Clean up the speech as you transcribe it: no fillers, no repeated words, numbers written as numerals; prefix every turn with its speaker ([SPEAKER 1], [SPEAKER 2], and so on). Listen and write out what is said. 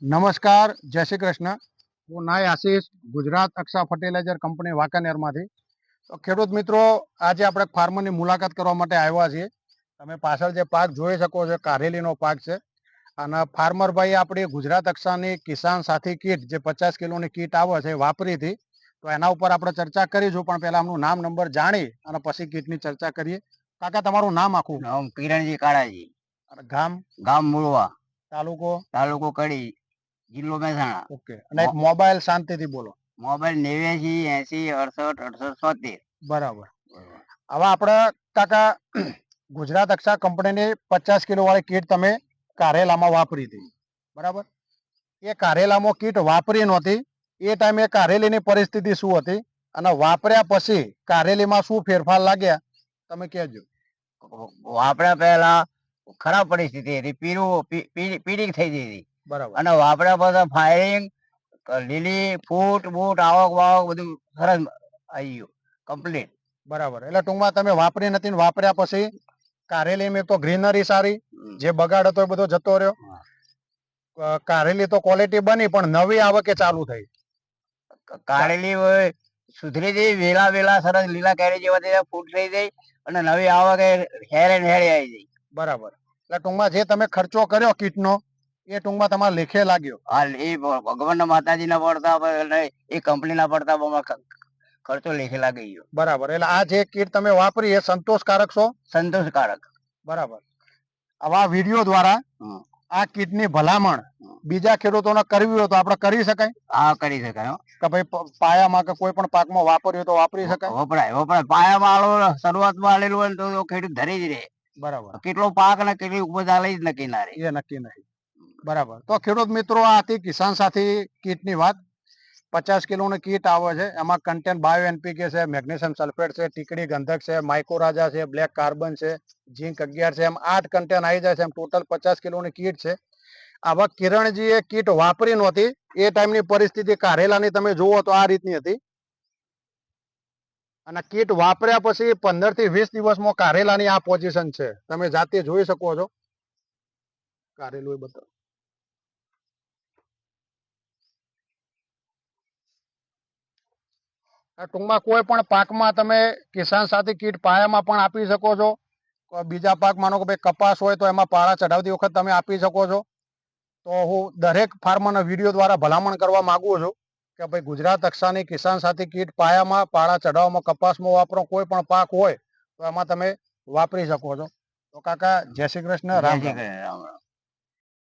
[SPEAKER 1] નમસ્કાર, જય શ્રી કૃષ્ણ. હું નાય આશીષ, ગુજરાત અક્ષા ફર્ટિલાઇઝર કંપની વાંકાનેરમાંથી. તો ખેડૂત મિત્રો, આજે આપણે ફાર્મરની મુલાકાત કરવા માટે આવ્યા છીએ. તમે પાછળ જે પાક જોઈ શકો છો કારેલીનો પાક છે. અને ફાર્મર ભાઈ આપણી ગુજરાત કક્ષાની કિસાન સાથી કીટ જે 50 કિલોની કીટ આવે છે વાપરી હતી. તો એના ઉપર આપણે ચર્ચા કરીશું, પણ પહેલા આમનું નામ નંબર જાણી અને પછી કીટની ચર્ચા કરીએ. કાકા, તમારું નામ આખું?
[SPEAKER 2] નામ કિરણજી કાળાજી,
[SPEAKER 1] અને ગામ?
[SPEAKER 2] ગામ મૂળવા,
[SPEAKER 1] તાલુકો?
[SPEAKER 2] તાલુકો કડી, જિલ્લો મહેસાણા.
[SPEAKER 1] ઓકે. અને એક મોબાઈલ શાંતિથી બોલો.
[SPEAKER 2] મોબાઈલ 89 80 68 68 76.
[SPEAKER 1] બરાબર. હવે આપણે કાકા ગુજરાત અક્ષા કંપનીની 50 કિલો વાળી કીટ તમે કારેલામાં વાપરી હતી, બરાબર? એ કારેલામાં કીટ વાપરી નહોતી, એ ટાઈમે કારેલીની પરિસ્થિતિ શું હતી અને વાપર્યા પછી કારેલીમાં શું ફેરફાર લાગ્યા તમે કહેજો.
[SPEAKER 2] વાપર્યા પહેલા ખરાબ પરિસ્થિતિ હતી, પીળી થઈ ગઈ હતી.
[SPEAKER 1] બરાબર.
[SPEAKER 2] અને વાપર્યા પછી ફાયરિંગ, લીલી ફૂટ બૂટ આવક વાવક બધું સરસ આવી ગયું, કમ્પ્લીટ.
[SPEAKER 1] બરાબર. એટલે ટૂંકમાં તમે વાપરી નથી ને વાપર્યા પછી કારેલીમાં તો ગ્રીનરી સારી, જે બગાડ હતો એ બધો જતો રહ્યો. કારેલી તો ક્વોલિટી બની, પણ નવી આવકે ચાલુ થઈ.
[SPEAKER 2] કારેલી સુધરી જઈ, વેલા સરસ લીલા કેરી જેવા ફૂટ થઈ જાય અને નવી આવકે હેરે હેરે આવી જાય.
[SPEAKER 1] બરાબર. એટલે ટૂંકમાં જે તમે ખર્ચો કર્યો કીટનો એ ટૂંકમાં તમારે લેખે લાગ્યો.
[SPEAKER 2] હા, એ ભગવાનના માતાજીના પડતા એ કંપનીના પડતા ખર્ચો લેખે લાગી ગયો.
[SPEAKER 1] બરાબર. એટલે આ જે કીટ તમે વાપરી એ સંતોષકારક છો?
[SPEAKER 2] સંતોષકારક.
[SPEAKER 1] બરાબર. આવા વિડીયો દ્વારા આ કીટની ભલામણ બીજા ખેડૂતોને કરવી હોય તો આપણે કરી શકાય?
[SPEAKER 2] હા, કરી શકાય.
[SPEAKER 1] કે ભાઈ પાયામાં કે કોઈ પણ પાકમાં વાપર્યું તો વાપરી શકાય?
[SPEAKER 2] વપરાય. પાયામાં શરૂઆતમાં આલેલું હોય તો ખેડૂત ધરી જ રહે.
[SPEAKER 1] બરાબર.
[SPEAKER 2] કેટલો પાક ને કેટલી ઉપજ આલે જ નક્કી ના રહે.
[SPEAKER 1] એ નક્કી નહીં. બરાબર. તો ખેડૂત મિત્રો, આ હતી કિસાન સાથી કીટની વાત. 50 કિલોની કીટ આવે છે. એમાં કન્ટેન્ટ બાયો એનપીકે છે, મેગ્નેશિયમ સલ્ફેટ છે, ટીકડી ગંધક છે, માઇકોરાજા છે, બ્લેક કાર્બન છે, ઝીંક 11 છે, એમ 8 કન્ટેન્ટ આવી જાય છે. એમ ટોટલ 50 કિલોની કીટ છે. આવા કિરણજીએ કીટ વાપરી નહોતી, એ ટાઈમની પરિસ્થિતિ કારેલાની તમે જુઓ તો આ રીતની હતી. અને કીટ વાપર્યા પછી 15 થી 20 દિવસમાં કારેલાની આ પોઝિશન છે. તમે જાતે જોઈ શકો છો. કારેલું એ બતાવો. ટૂંકમાં કોઈ પણ પાકમાં તમે કિસાન સાથી કીટ પાયામાં પણ આપી શકો છો. બીજા પાક માનો કે ભાઈ કપાસ હોય તો એમાં પાળા ચઢાવતી વખત તમે આપી શકો છો. તો હું દરેક ફાર્મરના વિડીયો દ્વારા ભલામણ કરવા માંગુ છું કે ભાઈ ગુજરાત કક્ષાની કિસાન સાથી કીટ પાયામાં, પાળા ચઢાવવામાં, કપાસમાં વાપરો, કોઈ પણ પાક હોય તો એમાં તમે વાપરી શકો છો. તો કાકા, જય શ્રી કૃષ્ણ, રામ રામ.